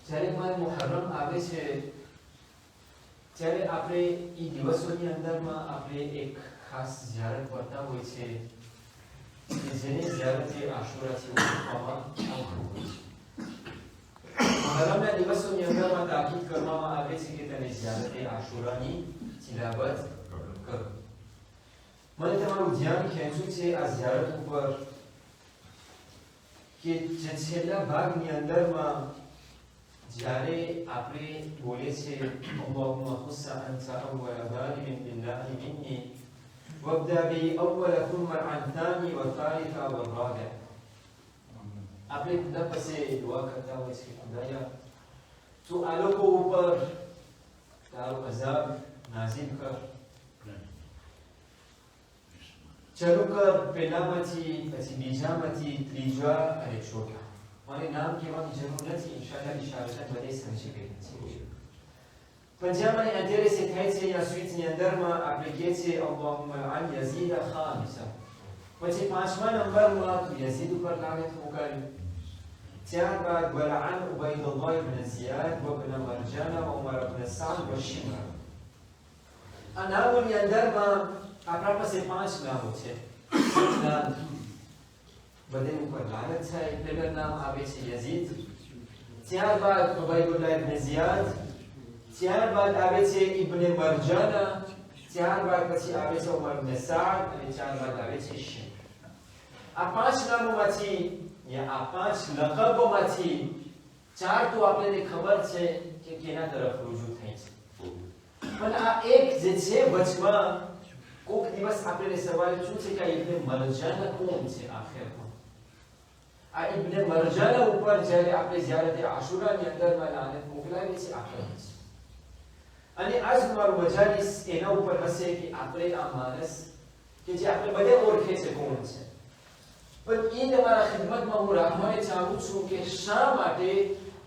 જ્યારે માહ મુહર્રમ આવે છે ત્યારે આપણે એ દિવસોની અંદરમાં આપણે એક ખાસ ઝિયારત કરતા હોય છે કે જેને ઝિયારતે આશુરાથી ઓળખવામાં આવતું હોય છે. મુહર્રમના દિવસોની અંદરમાં તાકીદ કરવામાં આવે છે કે તમે ઝિયારતે આશુરાની તિલાવત કરો. મને તમારું ધ્યાન ખેંચ્યું છે આ ઝિયારત ઉપર કે જે છેલ્લા ભાગની અંદરમાં જ્યારે આપણે બોલે છે અલ્લાહુમ્મા ખુસ્સ અન્તા અવવલ ઝાલિમિન બિલ્લાહિ મિન્ની વબ્દા બિ અવવલ થુમ્મા અન થાની વ થાલિથ વ રાબિ. આપણે ખુદા પાસે દુઆ કરતા હોય છે, ખુદાયા તું આ લોકો ઉપર તારો અઝાબ નાઝિલ કર, ચાલુ કર પહેલામાંથી, પછી બીજામાંથી, ત્રીજા અને ચોથા. મને નામ કહેવાની જરૂર નથી, ઇન્શાઅલ્લાહ ઇશારતન બધે સમજી ગયા છે. પણ જ્યાં મને અત્યારે સે થાય છે આ સ્વીચની અંદરમાં આપણે કહે છે અલ્લાહુમ્મા અન યઝીદ ખામિસા, પછી પાંચમા નંબરમાં તું યઝીદ ઉપર લાનત મોકલ. ત્યારબાદ વલઅન ઉબૈદુલ્લાહ ઇબ્ન ઝિયાદ વ ઇબ્ન મરજાન વ ઉમર ઇબ્ન સાદ વ શિમર. આ નામોની અંદરમાં આપણા પાસે 5 નામો છે. બધે ઉપર લાનત થાય. પહેલું નામ આવે છે યઝીદ, ત્યારબાદ ઉબૈદુલ્લાહ ઇબ્ન ઝિયાદ, ત્યારબાદ આવે છે ઇબ્ન મરજાના, ત્યારબાદ પછી આવે છે ઉમર ઇબ્ન સાદ અને ત્યારબાદ આવે છે શિમર. આ 5 નામોમાંથી યા આ 5 લકબોમાંથી 4 તો આપણને ખબર છે કે કેના તરફ રુજુ થાય છે. પણ આ એક જે છે વચમાં કોક દિવસ આપણે સવાલ પૂછે કે ઇબ્ન મરજાના કોણ છે આખિરમાં? આ ઇબ્ન મરજાના ઉપર જ્યારે આપણે ઝિયારતે આશુરાની અંદરમાં લાનત મોકલાવી છે આખિરમાં છે. અને આજ મારું મજાલિસ એના ઉપર હશે કે આપણે આ માણસ કે જે આપણે બધે ઓળખે છે કોણ છે, પણ એ તમારા ખિદમતમાં હું રાખવાને ચાહું છું કે શા માટે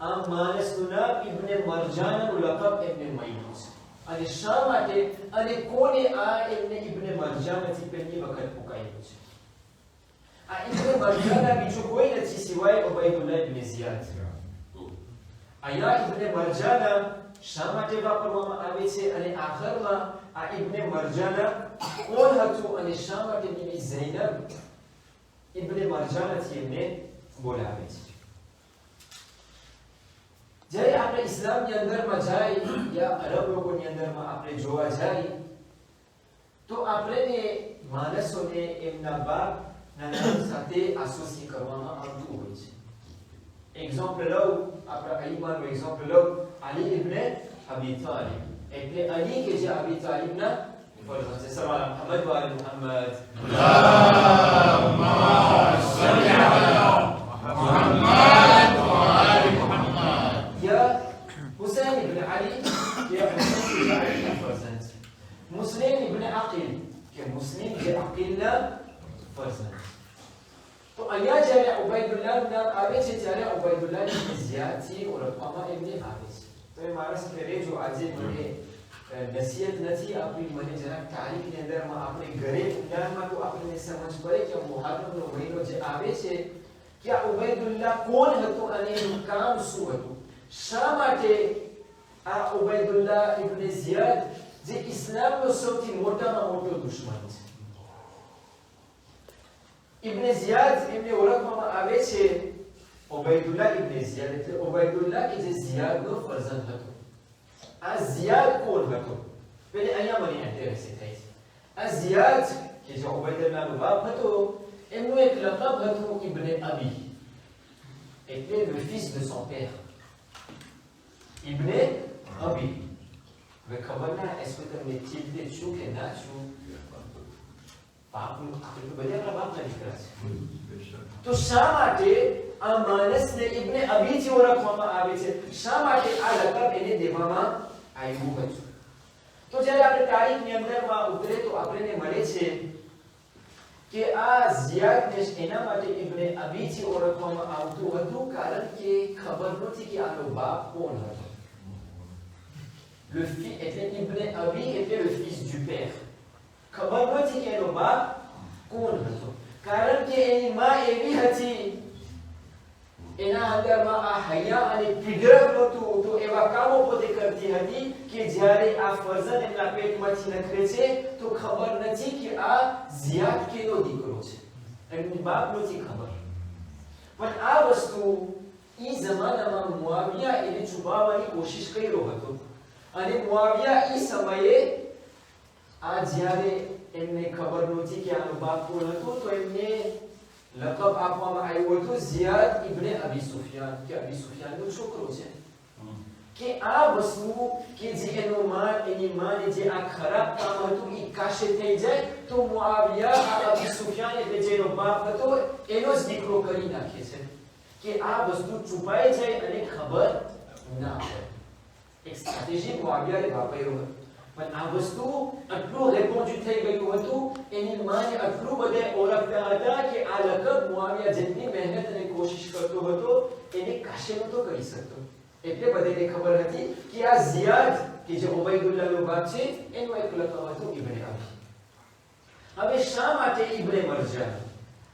આ માણસનું નામ ઇબ્ન મરજાનાનું લકબ એમને મળ્યું છે અને શા માટે અને કોને આ એમને ઇબ્ન મરજાનાથી પહેલી વખત પુકાર્યું છે. આ ઇબ્ન મરજાના બીજો કોઈ નથી સિવાય ઉબૈદુલ્લાહ ઇબ્ન ઝિયાદ. અહીંયા ઇબ્ન મરજાના શા માટે વાપરવામાં આવે છે અને આખરમાં આ ઇબ્ન મરજાના કોણ હતું અને શા માટે બીબી ઝૈનબ ઇબ્ન મરજાનાથી એમને બોલાવે છે. જ્યારે આપણે ઇસ્લામની અંદરમાં જાય યા અરબ લોકોની અંદરમાં આપણે જોવા જાય તો આપણે માણસોને એમના બાપના નામ સાથે એસોસિએટ કરવામાં આવતું હોય છે. એક્ઝામ્પલ લઉં, આપણા અલીમાનું એક્ઝામ્પલ લઉં, અલી ઇબ્ન અબી તાલિબ, એટલે અલી કે જે અબી તાલિબના ફરજંદ છે. સવાલ મુહમ્મદ વ આલી મુહમ્મદ, અલ્લાહુમ્મા સલ્લી અલા મુહમ્મદ વ આલી મુહમ્મદ. या हुसैन इब्न अली या हुसैन इब्न अली का फर्जंद, मुस्लिम इब्न अकील के मुस्लिम के अकीलના फर्जंद. તો અહીંયા જ્યારે ઉબૈદુલ્લાહ નામ આવે છે ત્યારે ઉબૈદુલ્લાહ ઇબ્ન ઝિયાદથી ઓળખવામાં એમને આવે છે. તો એ મારા સાથે રહેજો. આજે મને નસીહત નથી આપણી, મને જરાક તારીખની અંદરમાં આપણે ઘરે ઊંડાણમાં તો આપણને સમજ પડે કે મુહર્રમનો મહિનો જે આવે છે કે આ ઉબૈદુલ્લાહ કોણ હતું અને એનું કામ શું હતું. શા માટે આ ઉબૈદુલ્લાહ ઇબ્ન ઝિયાદ જે ઇસ્લામનો સૌથી મોટામાં મોટો દુશ્મન છે, ઇબ્ન ઝિયાદ એમને ઓળખવામાં આવે છે ઉબૈદુલ્લાહ ઇબ્ન ઝિયાદ એટલે ઉબૈદુલ્લાહ કે જે ઝિયાદનો ફરજંદ હતો. આ ઝિયાદ કોણ હતો? પહેલે અહીંયા મને ઇન્ટરેસ્ટ થાય છે. આ ઝિયાદ કે જે ઉબૈદુલ્લાહનો બાપ હતો એમનું એક લકબ હતું ઇબ્ન અબી, એટલે le fils de son père. Ibn Abi. હવે ખબર ના est-ce que તમને ચિંતિત છું કે ના છું? બાપનું આપણે તો બધા આપણા બાપના દીકરા છે. તો શા માટે આ માણસને ઇબ્ન અબીથી ઓળખવામાં આવે છે? શા માટે આ લકબ એને દેવામાં આવ્યું હતું? તો જ્યારે આપણે તારીખની અંદરમાં ઉતરે તો આપણને મળે છે કે આ ઝિયાદને એના માટે ઇબ્ન અબીથી ઓળખવામાં આવતું હતું કારણ કે ખબર નથી કે આનો બાપ કોણ હતો. Le fils était Ibn Abi était le fils du père. ખબર નથી કે એનો બાપ કોણ હતો કારણ કે એની માં એવી હતી એના અંદરમાં આ હયા અને પીડક નહોતું તો એવા કામો પોતે કરતી હતી કે જ્યારે આ ફરઝન એમના પેટમાંથી નીકળે છે તો ખબર નથી કે આ ઝિયાદ કેનો દીકરો છે, એમની બાપ નથી ખબર. પણ આ વસ્તુ ઈ જમાનામાં મુઆવિયા એને છુપાવવાની કોશિશ કર્યો હતો અને મુઆવિયા ઈ સમયે આ જ્યારે એમને ખબર નહોતી કે આનો બાપ કોણ હતો તો એમને લકબ આપવામાં આવ્યું હતું ઝિયાદ ઇબ્ન અબી સુફિયાન કે અબી સુફિયાનનો છોકરો છે. કે આ વસ્તુ કે જે એની માને જે આ ખરાબ કામ હતું એ કાશે થઈ જાય તો મુઆવિયા આ અબી સુફિયાન એટલે જેનો બાપ હતો એનો જ દીકરો કરી નાખે છે કે આ વસ્તુ છુપાઈ જાય અને ખબર ના પડે. એક સ્ટ્રેટેજી મુઆવિયાએ વાપર્યો હતો. પણ આ વસ્તુ આટલું રેકોર્ડ થઈ ગયું હતું એની માને આટલું બધે ઓળખતા હતા કે આ લકબ મુઆવિયા જેટલી મહેનત અને કોશિશ કરતો હતો એને કાશે નહોતો કરી શકતો. એટલે બધાને ખબર હતી કે આ ઝિયાદ કે જે ઉબૈદુલ્લાહનો બાપ છે એનો એક લકબ હતો ઇબ્ન અબી. હવે શા માટે ઇબ્ન મરજાન?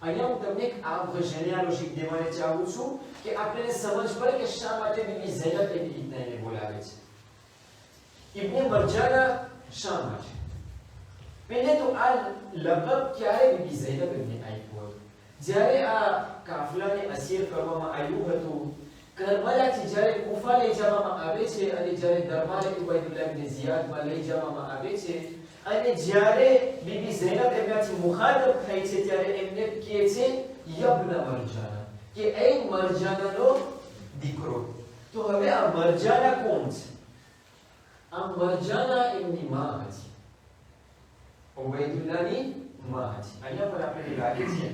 અહીંયા હું તમને આ જેનેલોજી દેવાને ચાહું છું કે આપણે સમજ પડે કે શા માટે બીબી ઝૈનબ એની રીતના એને બોલાવે છે. ઇબ્ન મરજાન શા માટે? પહેલે તો આ લકબ ક્યારે બીબી ઝૈનબ એમને આપ્યું હતું? જ્યારે આ કાફલાને અસીર કરવામાં આવ્યું હતું, કરબલાથી જ્યારે કુફા લઈ જવામાં આવે છે અને જ્યારે દરબારે ઉબૈદુલ્લાહ ઇબ્ન ઝિયાદમાં લઈ જવામાં આવે છે અને જ્યારે બીબી ઝૈનબ એમનાથી મુખાતબ થાય છે ત્યારે એમને કહે છે યબ્ન મરજાના, કે એ મરજાનાનો દીકરો. તો હવે આ મરજાના કોણ છે? આ મરજાના એમની માં હતી, ઉબૈદુલ્લાહની માં હતી. અહીંયા પર આપણે લાગે છે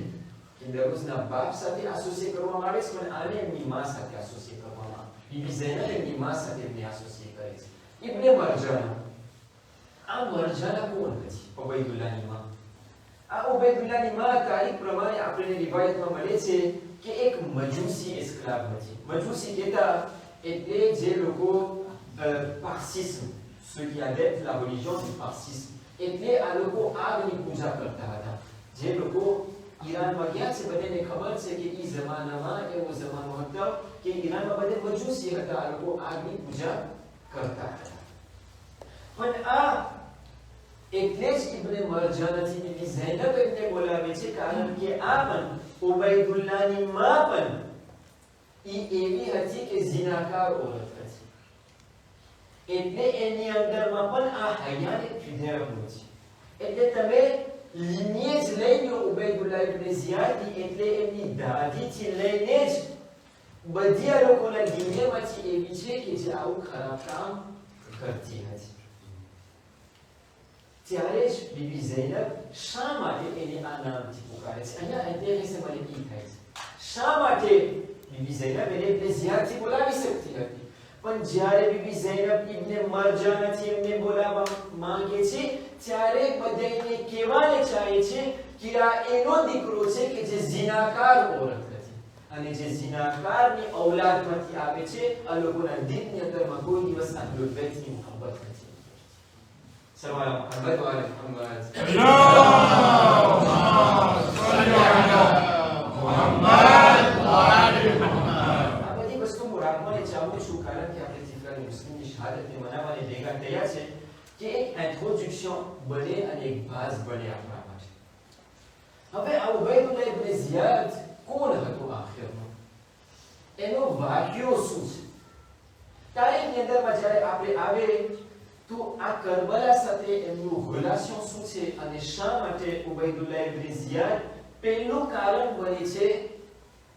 કે દરુઝના બાપ સાથે એસોસિએટ કરવામાં આવે છે પણ આને એમની માં સાથે એસોસિએટ કરવામાં આવે. બીબી ઝૈનબ એમની માં સાથે એમને એસોસિએટ કરે છે. ઇબ્ન મરજાના, આ મરજાના કોણ હતી? ઉબૈદુલ્લાહની માં. આ ઉબૈદુલ્લાહની માં તારીખ પ્રમાણે આપણને રિવાયતમાં મળે છે કે એક મજૂસી એસ્ક્લાવ હતી. મજૂસી કહેતા એટલે જે લોકો પાર્સિસ્me, ceux qui adeptent la religion du parsisme, એટલે આ લોકો આગની પૂજા કરતા હતા. જે લોકો ઈરાનમાં ગયા છે બધાને ખબર છે કે ઈ જમાનામાં એવો જમાનો હતો કે ઈરાનમાં બધે મજૂસી હતા, આ લોકો આગની પૂજા કરતા હતા. પણ આ એટલે જ ઇબ્ન મરજાનથી બીબી ઝૈનબ એમને બોલાવે છે કારણ કે આ પણ ઉબૈદુલ્લાહની માં પણ ઈ એવી હતી કે ઝિનાકાર ઓરત હતી. એટલે એની અંદરમાં પણ આ હયાને ફિદરનું છે. એટલે તમે lignage લઈ લો ઉબૈદુલ્લાહ ઇબ્ન ઝિયાદની, એટલે એમની દાદીથી લઈને જ બધી આ લોકોના લિંગમાંથી એવી છે કે જે આવું ખરાબ કામ કરતી હતી. ત્યારે જ બીબી ઝૈનબ શા માટે એને આ નામથી પુકારે છે? અહીંયા ઇન્ટરેસ્ટ મને કી થાય છે. શા માટે બીબી ઝૈનબ એને ઇબ્ન ઝિયાદથી બોલાવી શકતી હતી પણ જ્યારે બીબી ઝૈનબ ઇબ્ન મરજાનથી એમને બોલાવવા માંગે છે ત્યારે બધાને કહેવાને ચાહે છે કે આ એનો દીકરો છે કે જે ઝિનાકાર ઓરત હતી અને જે ઝિનાકારની ઔલાદમાંથી આવે છે. આ લોકોના દિલની અંદરમાં કોઈ દિવસ આટલું વ્યક્તિની મોહબ્બત નથી. સવાલ મોહબ્બત વાલે મોહમ્મદ અલ્લાહુમ્મા સલ્લી અલા મુહમ્મદ વ આલી મુહમ્મદ. આ બધી વસ્તુ હું રાખવાને ચાહું છું કારણ કે આપણે જીફરાની મુસ્લિમની શહાદતને મનાવવાને ભેગા થયા છે કે એક ઇન્ટ્રોડક્શન બને અને એક બાઝ બને આપણા માટે. હવે આ ઉબૈદુલ્લાહ ઇબ્ન ઝિયાદ કોણ હતો આખિરમાં? એનો વાક્યો શું છે? તારીખની અંદરમાં જ્યારે આપણે આવે તો આ કરબલા સાથે એમનું રિલેશન શું છે અને શા માટે ઉબૈદુલ્લાહ ઇબ્ન ઝિયાદ પહેલું કારણ બને છે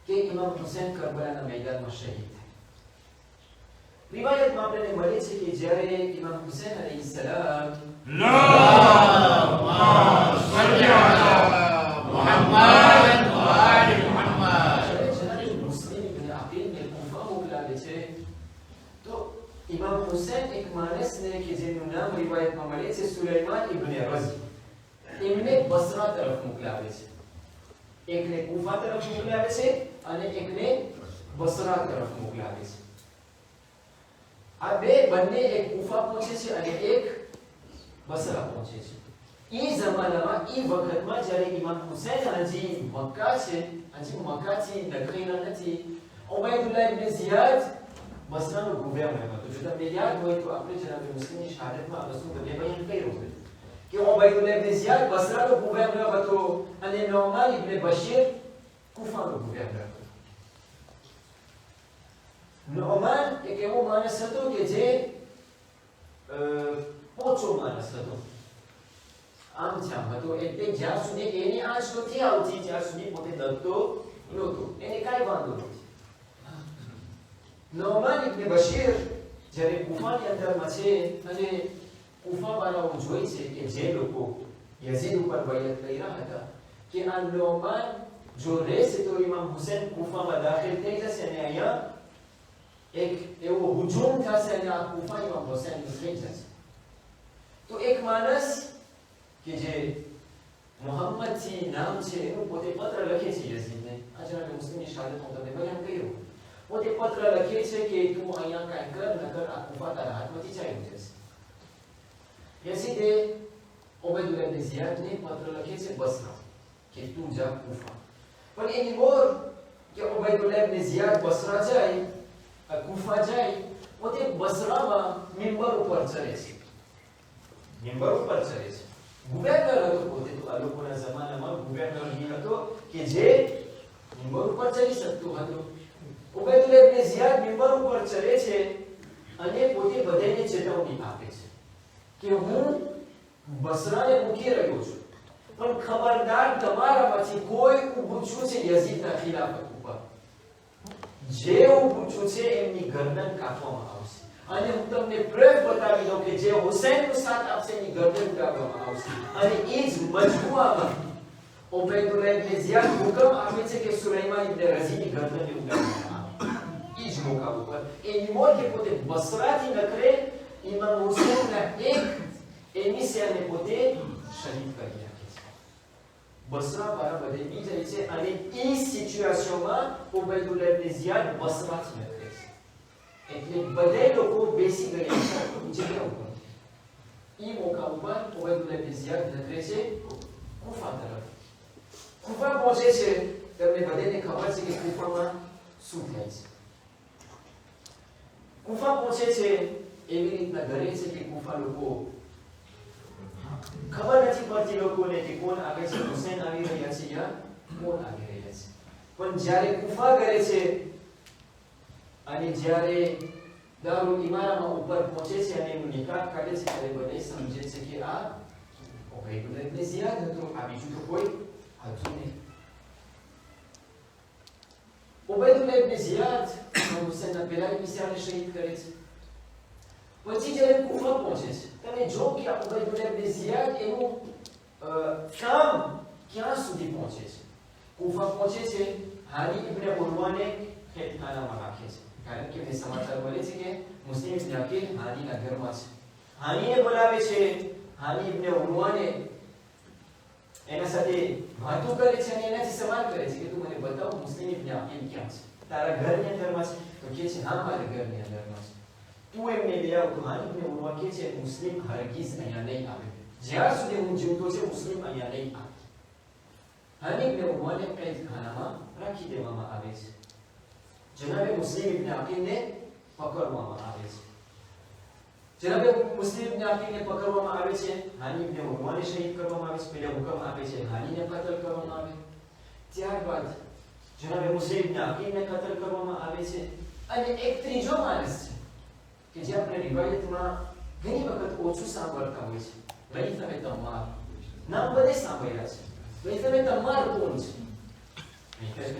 કે ઇમામ હુસૈન કરબલાના મેદાનમાં શહીદ થાય. રિવાયતમાં આપણને મળે છે કે જ્યારે ઇમામ હુસૈન અલૈહિસ્સલામ અલ્લાહુમ્મા સલ્લી અલા મુહમ્મદ વ આલી મુહમ્મદ મુસ્લિમ ઇબ્ન અકીલને કુફા મોકલાવે છે તો ઇમામ હુસૈન એક માણસને કે જેનું નામ રિવાયતમાં મળે છે સુલૈમાન ઇબ્ન રઝી, એમને બસરા તરફ મોકલાવે છે. એકને કુફા તરફ મોકલાવે છે અને એકને બસરા તરફ મોકલાવે છે. આ બંને એક કુફા પહોંચે છે અને એક બસરા પહોંચે છે. ઈ જમાનામાં ઈ વખતમાં જ્યારે ઇમામ હુસૈન હજી મક્કા છે, હજી મક્કાથી નીકળેલા નથી ઉબૈદુલ્લાહ ઇબ્ન ઝિયાદ બસરાનો ગવર્નર હતો. જો તમને યાદ હોય તો આપણે જનાબ મુસ્લિમની શહાદતમાં આ વસ્તુ બધે બયાન કર્યું છે કે ઉબૈદુલ્લાહ ઇબ્ન ઝિયાદ બસરાનો ગવર્નર હતો અને નોમાન ઇબ્ન બશીર કુફાનો ગવર્નર હતો. નોમાન એક એવો માણસ હતો કે જે પોચો માણસ હતો, આમ જામ હતો, એટલે જ્યાં સુધી એની આંચ નથી આવતી ત્યાં સુધી પોતે ડરતો નહોતો, એને કાંઈ વાંધો નથી. નોમાન ઇબ્ન બશીર જ્યારે કુફાની અંદરમાં છે અને કુફાવાળાઓ જોઈ છે કે જે લોકો યઝીદ ઉપર બૈઅત કરી રહ્યા હતા કે આ નોમાન જો રહેશે તો ઇમામ હુસૈન કુફામાં દાખલ થઈ જશે અને અહીંયા એક એવો હુજુમ થશે અને આ કુફા ઇમામ હુસૈન થઈ જશે. તો એક માણસ કે જે મોહમ્મદ થી નામ છે એનું પોતે પત્ર લખે છે યઝીદને. આ જણાવે મુસ્લિમની શહાદતમાં તમને બયાન કર્યું. પોતે પત્ર લખે છે કે તું અહીંયા કાંઈ કર નકર આ કુફા તારા હાથમાંથી ચાલ્યું જશે. યઝીદે ઉબૈદુલ્લાહ ઇબ્ન ઝિયાદને પત્ર લખે છે બસરા કે તું જા કુફા. પણ એની મોર કે ઉબૈદુલ્લાહ ઇબ્ન ઝિયાદ બસરા જાય, કુફા જાય, પોતે બસરામાં મિંબર ઉપર ચડે છે. મિંબર ઉપર ચડે છે. ગવર્નર હતો પોતે તો આ લોકોના જમાનામાં ગવર્નર એ હતો કે જે મિંબર ઉપર ચડી શકતો હતો. ઉબૈદુલ્લાહ ઇબ્ન ઝિયાદ મિંબર ઉપર ચડે છે અને પોતે બધાને ચેતવણી આપે છે કે હું બસરાને મૂકી રહ્યો છું, પણ ખબરદાર તમારામાંથી કોઈ ઊભું છું છે યઝીદના ખિલાફત ઉપર, જે ઊભું છું છે એમની ગરદન કાપવામાં આવશે. અને હું તમને પ્રૂફ બતાવી દઉં કે જે હુસૈનનો સાથ આપશે એની ગરદન કાપવામાં આવશે. અને એ જ મજમુઆમાં ઉબૈદુલ્લાહ ઇબ્ન ઝિયાદ હુકમ આપે છે કે સુલૈમાન ઇબ્ન રઝીની ગરદનને ઉડાડવામાં આવે. એ જ મોકા ઉપર એની મોર કે પોતે બસરાથી નકરે ઇમામ હુસૈનના એક એમિસિયાને પોતે શહીદ કરી નાખે છે. બસરા વાળા બધે બી જાય છે અને એ સિચ્યુએશનમાં ઉબૈદુલ્લાહ ઇબ્ન ઝિયાદ બસરાથી નકરે છે. એટલે બધે લોકો બેસી ગયા જગ્યા ઉપર. એ મોકા ઉપર ઉબૈદુલ્લાહ ઇબ્ન ઝિયાદ નકરે છે કુફા તરફ. કુફા પહોંચે છે. તમને બધાને ખબર છે કે કુફામાં શું થાય છે. કુફા પહોંચે છે એવી રીતના ઘરે છે કે કુફા લોકો ખબર નથી પડતી લોકોને કે કોણ આવે છે, હુસૈન આવી રહ્યા છે યા કોણ આવી રહ્યા છે. પણ જ્યારે કુફા કરે છે અને જ્યારે દારુલ ઇમારામાં ઉપર પહોંચે છે અને એનું નિકાહ કાઢે છે ત્યારે બધા સમજે છે કે આ ઉબૈદુલ્લાહ ઇબ્ન ઝિયાદ હતો, આ બીજું તો કોઈ હતું નહીં. ઉબૈદુલ્લાહ ઇબ્ન ઝિયાદ હુસૈનના પહેલા મિસાલને શહીદ કરે છે. પછી જ્યારે કુફા પહોંચે છે તમે જો કે આ ઉબૈદુલ્લાહ ઇબ્ન ઝિયાદ એનું કામ ક્યાં સુધી પહોંચે છે. કુફા પહોંચે છે, હાની ઇબ્ન ઉરવાને ખેતખાનામાં રાખે છે. કારણ કે મેં સમાચાર મળે છે કે મુસ્લિમ ઇબ્ન અકીલ હાનીના ઘરમાં છે. હાનીને બોલાવે છે. હાની ઇબ્ન ઉરવાને એના સાથે વાતો કરે છે અને એનાથી સવાલ કરે છે કે તું મને બતાવ મુસ્લિમ ઇબ્ન અકીલ ક્યાં છે, તારા ઘરની અંદરમાં છે? તો કહે છે હા મારા ઘરની અંદરમાં છે. તું એમને લઈ આવ. તો હાની ઇબ્ન ઉરવા કહે છે મુસ્લિમ હરગીઝ અહીંયા નહીં આવે, જ્યાં સુધી હું જીવતો છે મુસ્લિમ અહીંયા નહીં આવે. હાની ઇબ્ન ઉરવાને કેદખાનામાં રાખી દેવામાં આવે છે. જનાબે મુસ્લિમ ઇબ્ન અકીલને પકડવામાં આવે છે. જનાબે મુસ્લિમ ઇબ્ન અકીલને પકડવામાં આવે છે. હાની ઇબ્ન ઉરવાને શહીદ કરવામાં આવે છે. પહેલા હુકમ આપે છે હાનીને કતલ કરવામાં આવે. ત્યારબાદ જનાબે મુસ્લિમ ઇબ્ન અકીલને કતલ કરવામાં આવે છે. અને એક ત્રીજો માણસ છે કે જે આપણે રિવાયતમાં ઘણી વખત ઓછું સાંભળતા હોય છે. લઈથ અને તમ્માર નામ બધે સાંભળ્યા છે. લઈથ અને તમ્માર કોણ છે?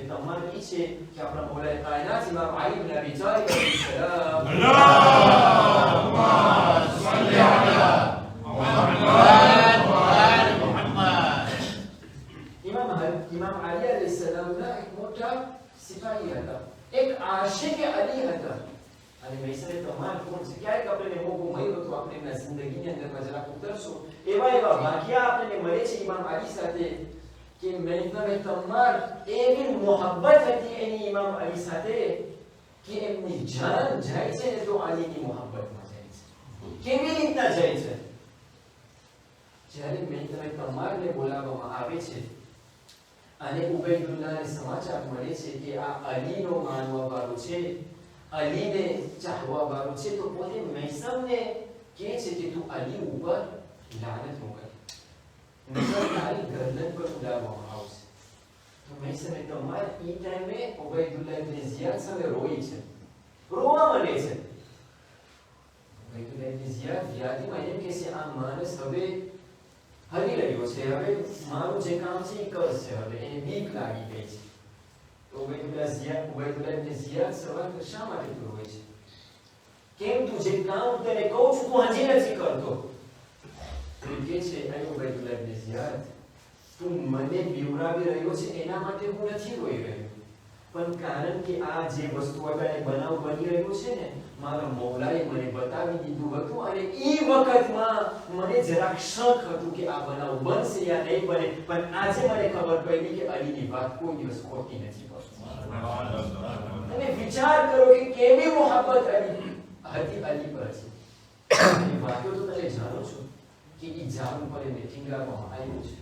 તમ્માર એ છે કે આપણા મૌલાએ કાયનાત ઇમામ અલી ઇબ્ન અબી તાલિબ અલૈહિ સલામ અલ્લાહુમ્મા સલ્લી અલા મુહમ્મદ વ આલી મુહમ્મદ. ઇમામ અલી અલૈહિ સલામના એક મોટા સિપાહી હતા, એક આશિક અલી હતા. અને વૈસરે તમ્માર કોણ છે? ક્યારેક આપણે મોકો મળ્યો તો આપણે એમના જિંદગીની અંદરમાં જરાક ઉતરશું. એવા વાક્યા આપણને મળે છે ઇમામ અલી સાથે કે મૈતમે તમ્માર એવી મોહબ્બત હતી એની ઇમામ અલી સાથે કે એમની જાન જાય છે ને તો અલીની મોહબ્બતમાં જાય છે. કેવી રીતના જાય છે? જ્યારે મૈતમે તમ્મારને બોલાવવામાં આવે છે અને ઉબૈદુલ્લાહને સમાચાર મળે છે કે આ અલીનો માનવા વાળો છે, અલીને ચાહવા વાળો છે, તો પોતે મૈસમને કહે છે કે તું અલી ઉપર લાનત મોકલ, નજર તારી ગરદન પર ઉડાડવામાં આવશે. તો મૈસમે તમારે એ ટાઈમે ઉબૈદુલ્લાહ ઇબ્ન ઝિયાદ સામે રોઈ છે, રોવા માંડે છે. ઉબૈદુલ્લાહ ઇબ્ન ઝિયાદ યાદીમાં એમ કહે છે આ માણસ હવે હરી રહ્યો છે, હવે મારું જે કામ છે એ કરશે, હવે એને બીક લાગી ગઈ છે. તો ઉબૈદુલ્લાહ ઇબ્ન ઝિયાદ સવાલ કરે શા માટે તું રોય છે? કેમ તું જે કામ તને કહું છું તું હજી નથી કરતો? તો કે છે અરે ઉબૈદુલ્લાહ ઇબ્ન ઝિયાદ, તું મને બીવરાવી રહ્યો છે એના માટે હું નથી રોઈ રહ્યો, પણ કારણ કે આ જે વસ્તુ અત્યારે બનાવ બની રહ્યો છે ને, મારા મૌલાએ મને બતાવી દીધું હતું અને એ વખતમાં મને જરાક શક હતું કે આ બનાવ બનશે યા નહીં બને, પણ આજે મને ખબર પડી કે અલીની વાત કોઈ દિવસ ખોટી નથી પડતી. તમે વિચાર કરો કે કેવી મોહબ્બત અલી પર છે. એ વાતો તો તમે જાણો છો કે એ જાન પર એને ઠીંગાવવામાં આવ્યું છે,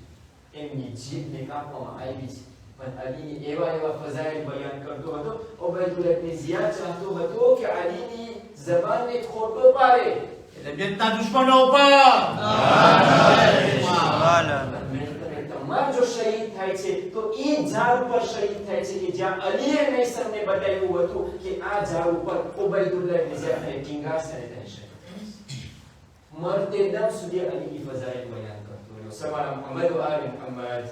એમની જીભને કાપવામાં આવી છે, પણ અલીની એવા ફઝાઇલ બયાન કરતો હતો. ઉબૈદુલ્લાહ ઇબ્ન ઝિયાદ ચાહતો હતો કે અલીની જબાનને ખોટો પાડે, એટલે બેનના દુશ્મનો ઉપર તમાર જો શહીદ થાય છે તો એ ઝાડ ઉપર શહીદ થાય છે કે જ્યાં અલીએ મૈસમને બતાવ્યું હતું કે આ ઝાડ ઉપર ઉબૈદુલ્લાહ ઇબ્ન ઝિયાદને ટીંગાશે અને તેને શહીદ કરશે. મરતે દમ સુધી અલીની ફઝાઇલ બયાન કરતો રહ્યો. સવાલ મુહમ્મદ વ આલે Muhammad,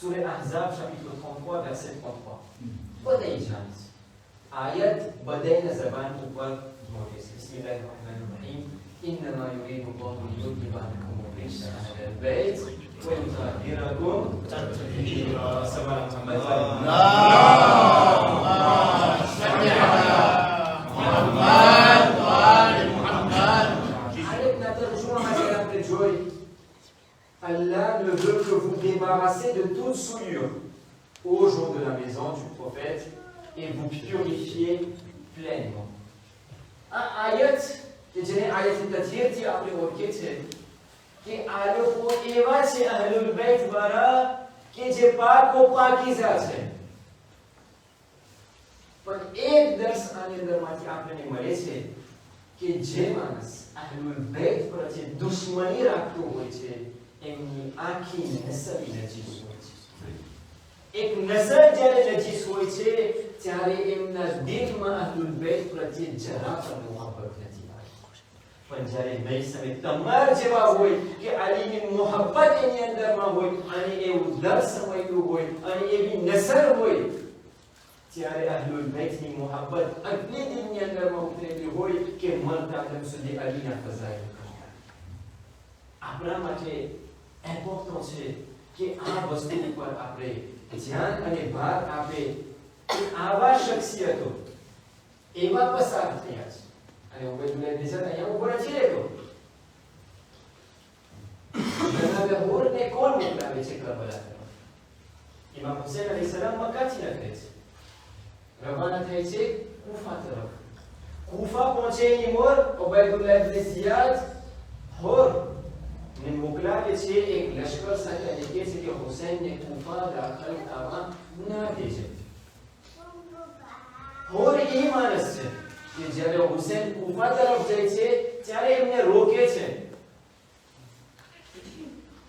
Surah Ahzab chapitre 33 verset 33. Badaï jans. Ayat Badaï na zaban ઉપર મોટે છે. Bismillahirrahmanirrahim. إنما يريد الله ليذهب عنكم الرجس أهل البيت ويطهركم تطهيرا. سواء محمد اللهم صل على محمد وآل محمد. عرفنا ترجمة كلام الجوي. Allah ne veut que vous débarrasser de toute souillure au jour de la maison du prophète et vous purifier pleinement. Un ayat, que j'ai ayat tathir qui a appelé au Kété, qui a le mot Eva, c'est Ahlul Bayt, voilà, qui j'ai pas copa qui s'assè. Pour एक दर्श आने दरमाती आपने मरे से कि जे मानस Ahlul Bayt पर जे दुश्मनी रखतो होय छे એમની આખી નસલ નજીસ હોય છે. એક નસલ જ્યારે નજીસ હોય છે ત્યારે એમના દિલમાં અહલુલ બેત પ્રત્યે જરા પણ મોહબ્બત નથી આવતી. પણ જ્યારે મૈસમે તમાર જેવા હોય કે અલીની મોહબ્બત એની અંદરમાં હોય અને એવું દર સમયનું હોય અને એવી નસલ હોય, ત્યારે અહલુલ બેતની મોહબ્બત આટલી દિલની અંદરમાં ઉતરેલી હોય કે મરતા દમ સુધી અલીના ફઝાઇલ કરતા. આપણા માટે important છે કે આ વસ્તુ ઉપર આપણે ધ્યાન અને ભાર આપે કે આવા શખ્સિયતો એવા પસાર થયા છે. અને ઉબૈદુલ્લાહ ઇબ્ન ઝિયાદ અહીંયા ઉપર નથી રહેતો. જનાબે હુરને કોણ મોકલાવે છે કરબલા તરફ? ઇમામ હુસૈન અલૈહિસ સલામ મક્કાથી નીકળે છે, રવાના થાય છે કૂફા તરફ. કૂફા પહોંચે એની મોર ઉબૈદુલ્લાહ ઇબ્ન ઝિયાદ હોર ને મોકલાવે છે એક લશ્કર સાથે અને કહે છે કે હુસૈનને કૂફા દાખલ થવા ન દેજે. હોર એ માણસ છે કે જ્યારે હુસૈન કૂફા તરફ જાય છે ત્યારે એમને રોકે છે.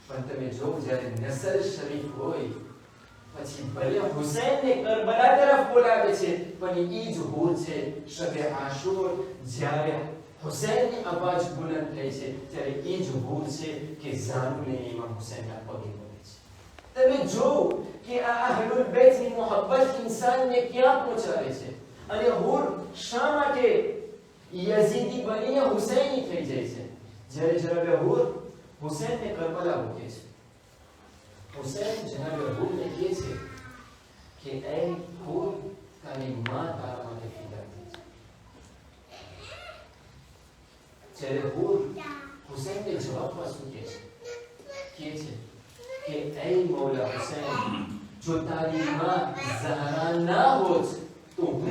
પણ તમે જો જ્યારે નસલ શરીફ હોય પછી ભલે હુસૈનને કરબલા તરફ બોલાવે છે પણ એ જ હોર છે શબે આશુર જ્યારે હુસૈનની અવાજ બુલંદ થઈ છે ત્યારે એ જ હોર છે કે ઝાનુને ઇમામ હુસૈનના પગે પડે છે. તમે જો કે આ અહલુલ બેતની મોહબ્બત ઇન્સાનને ક્યાં પહોંચાડે છે અને હોર શા માટે યઝીદી બનીને હુસૈની થઈ જાય છે. જ્યારે જનાબે હોર હુસૈનને કરબલા મૂકે છે, હુસૈન જનાબે હોરને કહે છે કે એ હોર તારી માં તારા માટે ફિદા થઈ છે. જ્યારે હોર હુસૈનને જવાબમાં શું કહે છે કે એ મૌલા હુસૈન, જો તારી માં ઝહરા ના હોત તો હું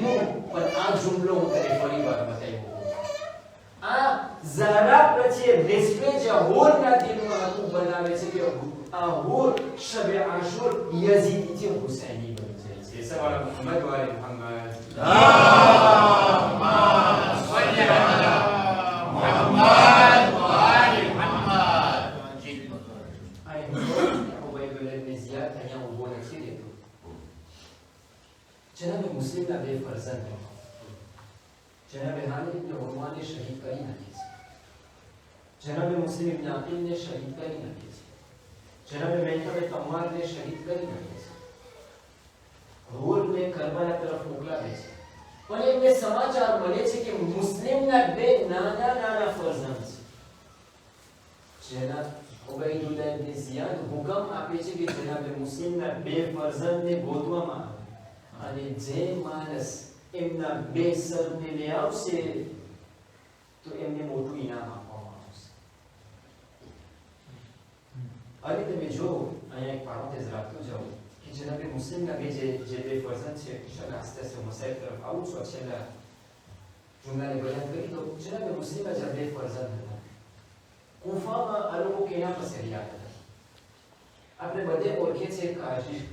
પણ આ જુમલો હું તને ફરીવાર બતાવ્યો. આ ઝહરા પ્રત્યે રિસ્પેક્ટ હોરના દિલમાં હતું બનાવે છે કે આ હોર શબે આશુર યઝીદથી હુસૈની બની જાય છે. સવાલ મુહમ્મદ વાલે મુહમ્મદ जनाब मुस्लिम ना बे फर्जंद जनाब हामिद इब्न उमर ने शहीद કરી નાખી છે. जनाब मुस्लिम इब्न अकील ने शहीद કરી નાખી છે. जनाब मेहकर तम्मार ने शहीद કરી નાખી છે. રોલ ને કરબલા તરફ મોકલાવે છે. પણ એમને સમાચાર મળે છે કે મુસ્લિમના બે નાના નાના ફરજંદ છે. જનાબ ઉબૈદુલ્લાહ ઇબ્ન ઝિયાદ હુકમ આપે છે કે જનાબ મુસ્લિમના બે ફરજંદને ગોતવામાં આવે અને જે માણસ એમના બે સરને લઈ આવશે તો એમને મોટું ઇનામ આપવામાં આવશે. અને તમે જો અહીંયા એક પારોતેજ રાખતો જાઓ કે જનાબે મુસ્લિમના બે જે બે ફરજંદ છે ઇન્શાઅલ્લાહ આસ્તે આસ્તે મસાઇલ તરફ આવું છું. છેલ્લા જુમલાને બયાન કરી દો. જનાબે મુસ્લિમના જે બે ફરજંદ હતા કુફામાં આ લોકો કેના પાસે રહ્યા હતા? આપણે બધે ઓળખે છે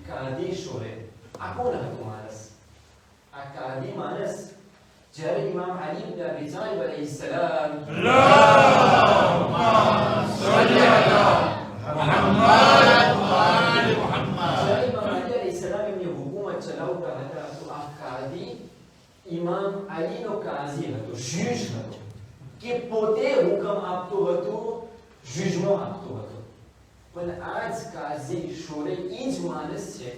કાદી શોરે. આ કોણ હતો માણસ? આ કાદી માણસ જ્યારે ઇમામ અલી ઇબ્ન અબી તાલિબ અલૈહિ સલામ ચલાવતા હતા તો આ કાદી ઇમામ અલીનો કાઝી હતો, જજ હતો કે પોતે હુકમ આપતો હતો, જજમેન્ટ આપતો હતો. પણ આ જ કાઝી શોરે એ જ માણસ છે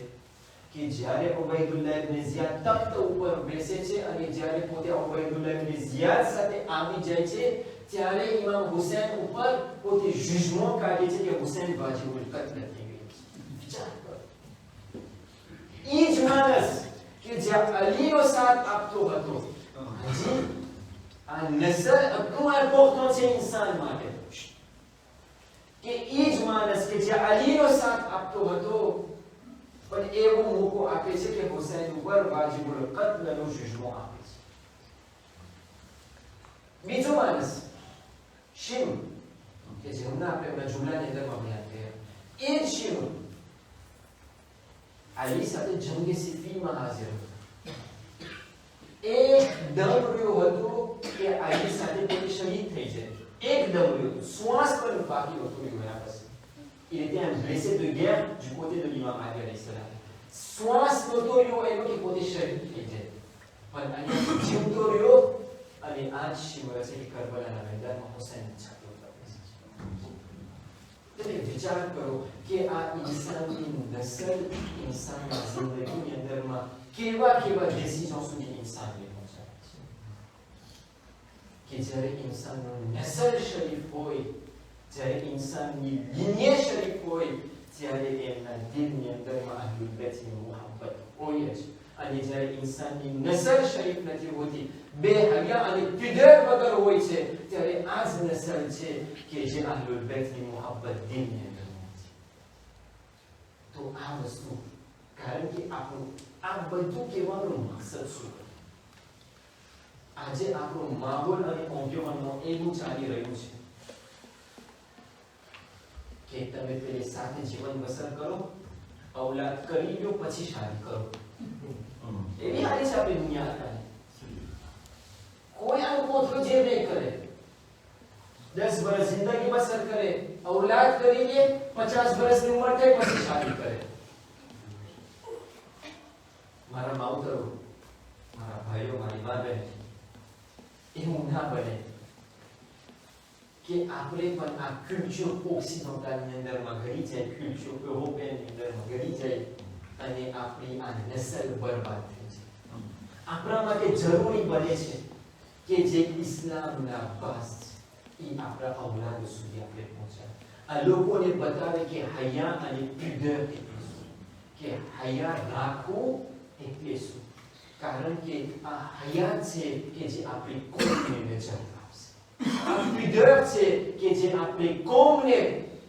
કે જ્યારે ઉબૈદુલ્લાહ ઇબ્ન ઝિયાદ તખ્ત ઉપર બેસે છે અને જ્યારે પોતે ઉબૈદુલ્લાહ ઇબ્ન ઝિયાદ સાથે આવી જાય છે ત્યારે ઇમામ હુસૈન ઉપર પોતે જજમેન્ટ કાઢે છે કે હુસૈન વાજિબુલ કત્લ થઈ ગઈ. વિચાર કરો. એ જ માણસ કે જ્યાં અલીનો સાથ આપતો હતો. હજી આ નસલ એટલું ઇમ્પોર્ટન્ટ છે ઇન્સાન માટે કે એ જ માણસ કે જ્યાં અલીનો સાથ આપતો હતો પણ એવો મોકો આપે છે કે હુસૈન ઉપર વાજિબુલ કત્લનો જજમેન્ટ આપે છે. બીજો માણસ શિમ કે જેમના આપણે જુમલાની અંદરમાં બયાન કર્યા એ જ શિમ અલી સાથે જંગે સિફીનમાં હાજર હતો. એક દમ રહ્યો હતો કે અલી સાથે કોઈ શહીદ થઈ જાય. એક દમ રહ્યો, શ્વાસ પણ બાકી હતો એના પાસે. Il était un blessé de guerre du côté de l'imam Ali alayhi salam. શ્વાસ નહોતો રહ્યો એનો કે પોતે શહીદ થઈ જાય. પણ અહીંયા જીવતો રહ્યો અને આ જ શિમર છે કે કરબલાના મેદાનમાં હુસૈન છાતી ઉપર બેસે છે. તમે વિચાર કરો કે આ ઇન્સાનની નસલ, ઇન્સાનની જિંદગીની અંદરમાં કેવા કેવા ડિસિઝન સુધી ઇન્સાનને પહોંચાડે છે કે જ્યારે ઇન્સાનનું નસલ શરીફ હોય, જ્યારે ઇન્સાનની લિનિયજ શરીફ હોય ત્યારે એમના દિલની અંદરમાં અહલુલ બેતની મોહબ્બત હોય જ. અને જ્યારે ઇન્સાનની નસલ શરીફ નથી હોતી, બે હયા અને ફિદર વગર હોય છે ત્યારે આ જ નસલ છે કે જે અહલુલ બેતની મોહબ્બત દિલની અંદર હોય છે. તો આ વસ્તુ કારણ કે આપણું આ બધું કહેવાનું મકસદ શું? આજે આપણો માહોલ અને એન્વાયરમેન્ટ એવું ચાલી રહ્યું છે કે તમે પેલી સાથે જીવન બસર કરો, ઔલાદ કરી લો, પછી શાદી કરો. એવી હાલી છે આપણી દુનિયા હતા. કોઈ આનું પોતરો જે નહીં કરે. 10 વર્ષ જિંદગી બસર કરે, ઔલાદ કરી લે, 50 વર્ષની ઉંમર થાય પછી શાદી કરે. મારા માવતરો, મારા ભાઈઓ, મારી મા બહેન, એવું ના બને કે આપણે પણ આ કલ્ચર ઓક્સિડન્ટલની અંદરમાં ઘડી જાય, કલ્ચર યુરોપિયનની અંદરમાં ઘડી જાય અને આપણી આ નસલ બરબાદ થઈ જાય. આપણા માટે જરૂરી બને છે કે જે ઇસ્લામના બાસ છે એ આપણા ઔલાદો સુધી આપણે પહોંચાડે. આ લોકોને બતાવે કે હયા અને પીડર એટલે શું, કે હયા રાખવું એટલે શું. કારણ કે આ હયા છે કે જે આપણી કોમને નજર આપશે. આ પીડર છે કે જે આપણી કોમને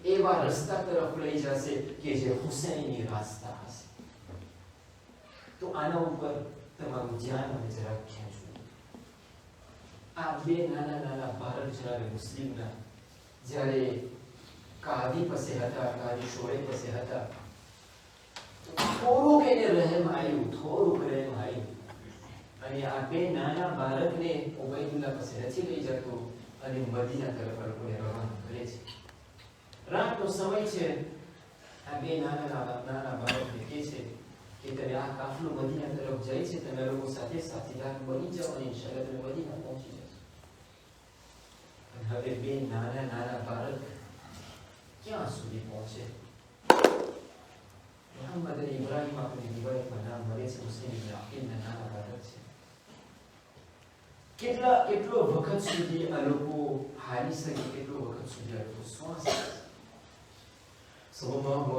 એવા રસ્તા તરફ લઈ જશે કે જે હુસૈની રસ્તા હશે. તો આના ઉપર તમારું ધ્યાન હવે જરાક ખેંચવું. આ બે નાના નાના બાળક જ્યારે મુસ્લિમના જ્યારે કાદી પાસે હતા, કાદી શોરે પાસે હતા, થોડુંક એને રહેમ આવ્યું, થોડુંક રહેમ આવ્યું. અને આ બે નાના બાળકને ઉબૈદુલ્લાહ પાસે નથી લઈ જતો અને મદીના તરફ લોકોને રવાના કરે છે. રાતનો સમય છે. આ બે નાના બાળકને કહે છે કે તમે આ કાફલો મદીના તરફ જાય છે, તમે લોકો સાથે સાથીદાર બની જાઓ અને ઇન્શાઅલ્લાહ તમે મદીના પહોંચી જશો. અને હવે બે નાના બાળક ક્યાં સુધી પહોંચે? મોહમ્મદ અને ઇબ્રાહિમ આપણી રિવાયતમાં નામ મળે છે. મુસ્લિમ ઇબ્ન અકીલના નાના બાળક છે. કેટલો વખત સુધી આ લોકો હારી શકે, કેટલો વખત સુધી આ લોકો શ્વાસ સલ્લલ્લાહુ